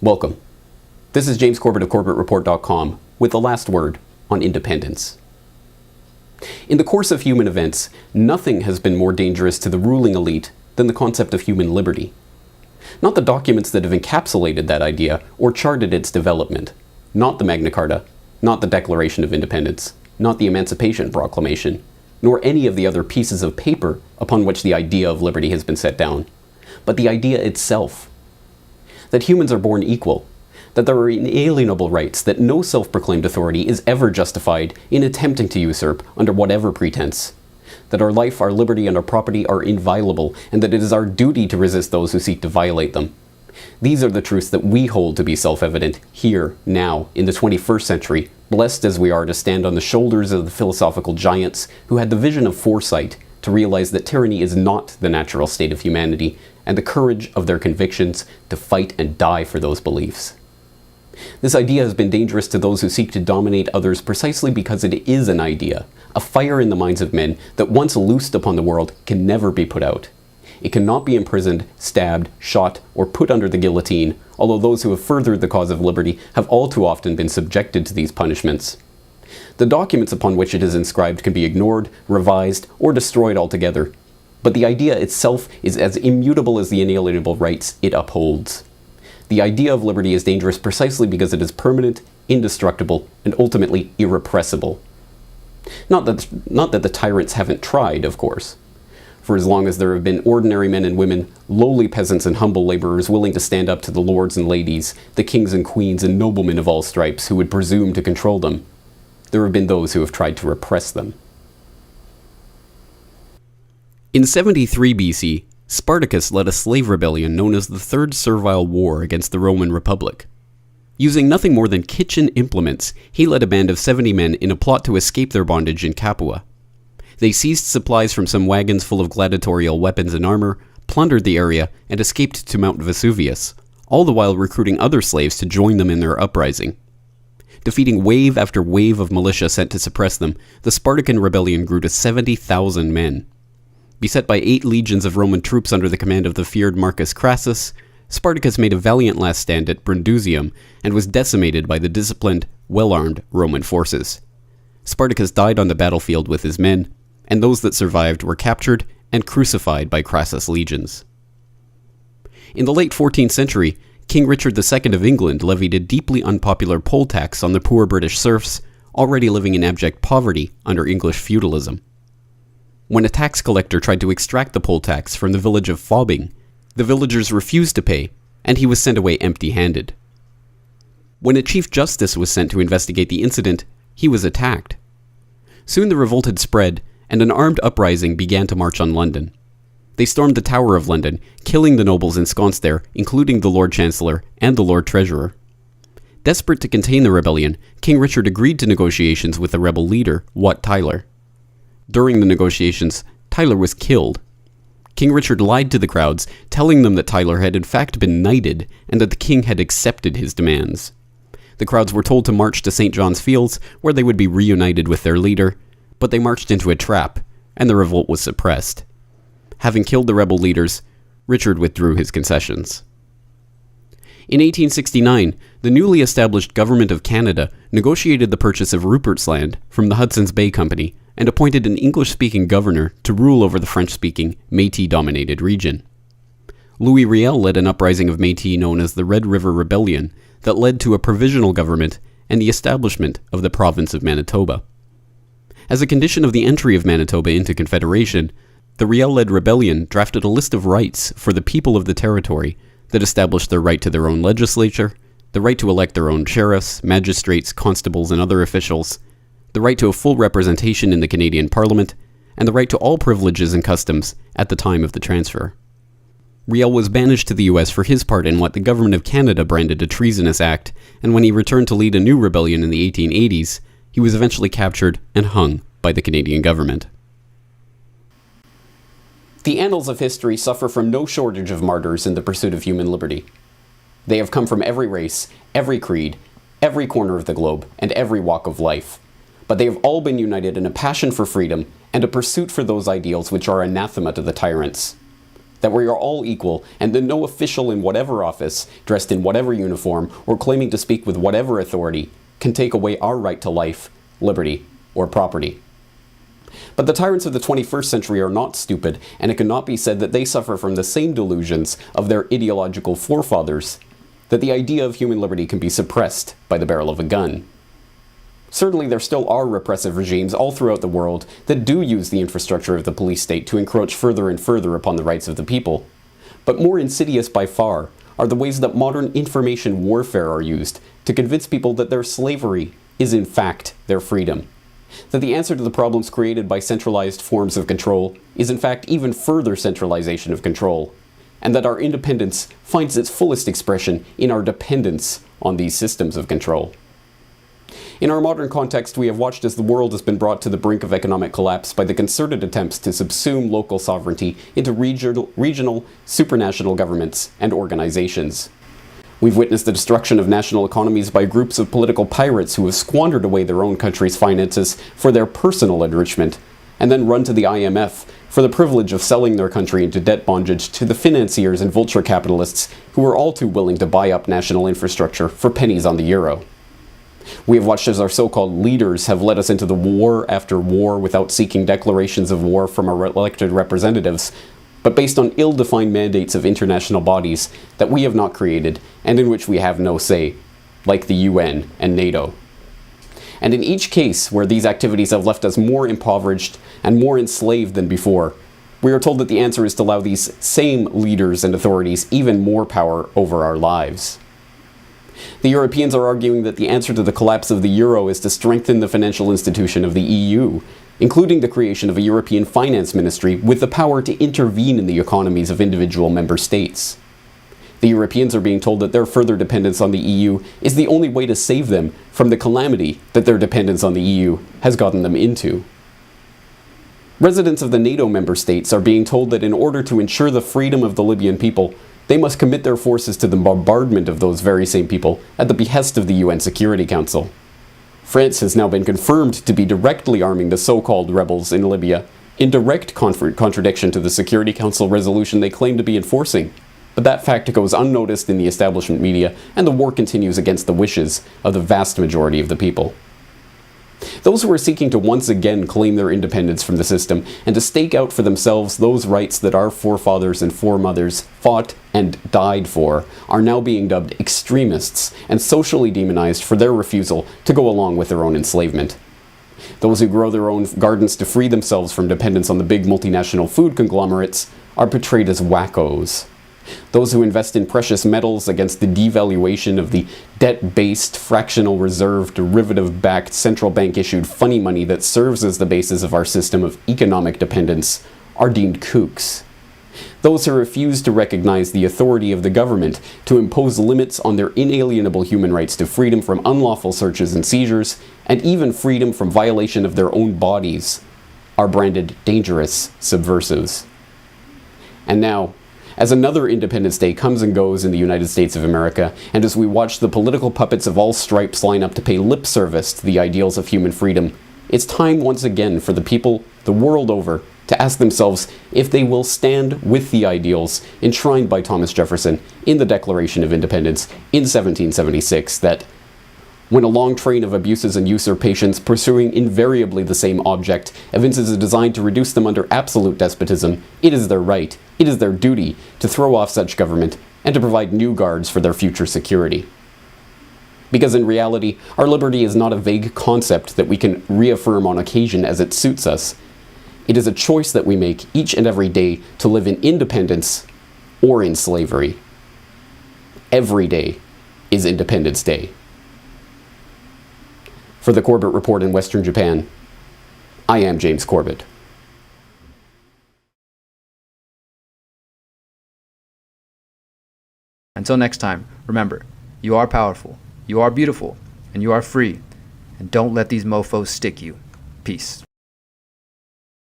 Welcome. This is James Corbett of CorbettReport.com with the last word on independence. In the course of human events, nothing has been more dangerous to the ruling elite than the concept of human liberty. Not the documents that have encapsulated that idea or charted its development. Not the Magna Carta, not the Declaration of Independence, not the Emancipation Proclamation, nor any of the other pieces of paper upon which the idea of liberty has been set down, but the idea itself. That humans are born equal, that there are inalienable rights that no self-proclaimed authority is ever justified in attempting to usurp under whatever pretense, that our life, our liberty, and our property are inviolable, and that it is our duty to resist those who seek to violate them. These are the truths that we hold to be self-evident here, now, in the 21st century, blessed as we are to stand on the shoulders of the philosophical giants who had the vision of foresight to realize that tyranny is not the natural state of humanity, and the courage of their convictions to fight and die for those beliefs. This idea has been dangerous to those who seek to dominate others precisely because it is an idea, a fire in the minds of men that once loosed upon the world can never be put out. It cannot be imprisoned, stabbed, shot, or put under the guillotine, although those who have furthered the cause of liberty have all too often been subjected to these punishments. The documents upon which it is inscribed can be ignored, revised, or destroyed altogether, but the idea itself is as immutable as the inalienable rights it upholds. The idea of liberty is dangerous precisely because it is permanent, indestructible, and ultimately irrepressible. Not that the tyrants haven't tried, of course. For as long as there have been ordinary men and women, lowly peasants and humble laborers willing to stand up to the lords and ladies, the kings and queens and noblemen of all stripes who would presume to control them, there have been those who have tried to repress them. In 73 BC, Spartacus led a slave rebellion known as the Third Servile War against the Roman Republic. Using nothing more than kitchen implements, he led a band of 70 men in a plot to escape their bondage in Capua. They seized supplies from some wagons full of gladiatorial weapons and armor, plundered the area, and escaped to Mount Vesuvius, all the while recruiting other slaves to join them in their uprising. Defeating wave after wave of militia sent to suppress them, the Spartan rebellion grew to 70,000 men. Beset by 8 legions of Roman troops under the command of the feared Marcus Crassus, Spartacus made a valiant last stand at Brundusium and was decimated by the disciplined, well-armed Roman forces. Spartacus died on the battlefield with his men, and those that survived were captured and crucified by Crassus' legions. In the late 14th century, King Richard II of England levied a deeply unpopular poll tax on the poor British serfs, already living in abject poverty under English feudalism. When a tax collector tried to extract the poll tax from the village of Fobbing, the villagers refused to pay, and he was sent away empty-handed. When a chief justice was sent to investigate the incident, he was attacked. Soon the revolt had spread, and an armed uprising began to march on London. They stormed the Tower of London, killing the nobles ensconced there, including the Lord Chancellor and the Lord Treasurer. Desperate to contain the rebellion, King Richard agreed to negotiations with the rebel leader, Wat Tyler. During the negotiations, Tyler was killed. King Richard lied to the crowds, telling them that Tyler had in fact been knighted and that the king had accepted his demands. The crowds were told to march to St. John's Fields, where they would be reunited with their leader, but they marched into a trap, and the revolt was suppressed. Having killed the rebel leaders, Richard withdrew his concessions. In 1869, the newly established Government of Canada negotiated the purchase of Rupert's Land from the Hudson's Bay Company and appointed an English-speaking governor to rule over the French-speaking, Métis-dominated region. Louis Riel led an uprising of Métis known as the Red River Rebellion that led to a provisional government and the establishment of the province of Manitoba. As a condition of the entry of Manitoba into Confederation, the Riel-led rebellion drafted a list of rights for the people of the territory that established their right to their own legislature, the right to elect their own sheriffs, magistrates, constables, and other officials, the right to a full representation in the Canadian Parliament, and the right to all privileges and customs at the time of the transfer. Riel was banished to the US for his part in what the Government of Canada branded a treasonous act, and when he returned to lead a new rebellion in the 1880s, he was eventually captured and hung by the Canadian government. The annals of history suffer from no shortage of martyrs in the pursuit of human liberty. They have come from every race, every creed, every corner of the globe, and every walk of life. But they have all been united in a passion for freedom and a pursuit for those ideals which are anathema to the tyrants. that we are all equal, and that no official in whatever office, dressed in whatever uniform, or claiming to speak with whatever authority, can take away our right to life, liberty, or property. But the tyrants of the 21st century are not stupid, and it cannot be said that they suffer from the same delusions of their ideological forefathers, that the idea of human liberty can be suppressed by the barrel of a gun. Certainly there still are repressive regimes all throughout the world that do use the infrastructure of the police state to encroach further and further upon the rights of the people. But more insidious by far are the ways that modern information warfare are used to convince people that their slavery is in fact their freedom. That the answer to the problems created by centralized forms of control is in fact even further centralization of control, and that our independence finds its fullest expression in our dependence on these systems of control. In our modern context, we have watched as the world has been brought to the brink of economic collapse by the concerted attempts to subsume local sovereignty into regional, supranational governments and organizations. We've witnessed the destruction of national economies by groups of political pirates who have squandered away their own country's finances for their personal enrichment, and then run to the IMF for the privilege of selling their country into debt bondage to the financiers and vulture capitalists who are all too willing to buy up national infrastructure for pennies on the euro. We have watched as our so-called leaders have led us into the war after war without seeking declarations of war from our elected representatives, but based on ill-defined mandates of international bodies that we have not created and in which we have no say, like the UN and NATO. And in each case where these activities have left us more impoverished and more enslaved than before, we are told that the answer is to allow these same leaders and authorities even more power over our lives. The Europeans are arguing that the answer to the collapse of the euro is to strengthen the financial institution of the EU, including the creation of a European finance ministry with the power to intervene in the economies of individual member states. The Europeans are being told that their further dependence on the EU is the only way to save them from the calamity that their dependence on the EU has gotten them into. Residents of the NATO member states are being told that in order to ensure the freedom of the Libyan people, they must commit their forces to the bombardment of those very same people at the behest of the UN Security Council. France has now been confirmed to be directly arming the so-called rebels in Libya, in direct contradiction to the Security Council resolution they claim to be enforcing. But that fact goes unnoticed in the establishment media, and the war continues against the wishes of the vast majority of the people. Those who are seeking to once again claim their independence from the system and to stake out for themselves those rights that our forefathers and foremothers fought and died for are now being dubbed extremists and socially demonized for their refusal to go along with their own enslavement. Those who grow their own gardens to free themselves from dependence on the big multinational food conglomerates are portrayed as wackos. Those who invest in precious metals against the devaluation of the debt-based, fractional reserve, derivative-backed, central bank-issued funny money that serves as the basis of our system of economic dependence are deemed kooks. Those who refuse to recognize the authority of the government to impose limits on their inalienable human rights to freedom from unlawful searches and seizures, and even freedom from violation of their own bodies, are branded dangerous subversives. And now, as another Independence Day comes and goes in the United States of America, and as we watch the political puppets of all stripes line up to pay lip service to the ideals of human freedom, it's time once again for the people the world over to ask themselves if they will stand with the ideals enshrined by Thomas Jefferson in the Declaration of Independence in 1776, that when a long train of abuses and usurpations pursuing invariably the same object evinces a design to reduce them under absolute despotism, it is their right, it is their duty to throw off such government and to provide new guards for their future security. Because in reality, our liberty is not a vague concept that we can reaffirm on occasion as it suits us. It is a choice that we make each and every day to live in independence or in slavery. Every day is Independence Day. For the Corbett Report in Western Japan, I am James Corbett. Until next time, remember, you are powerful, you are beautiful, and you are free. And don't let these mofos stick you. Peace.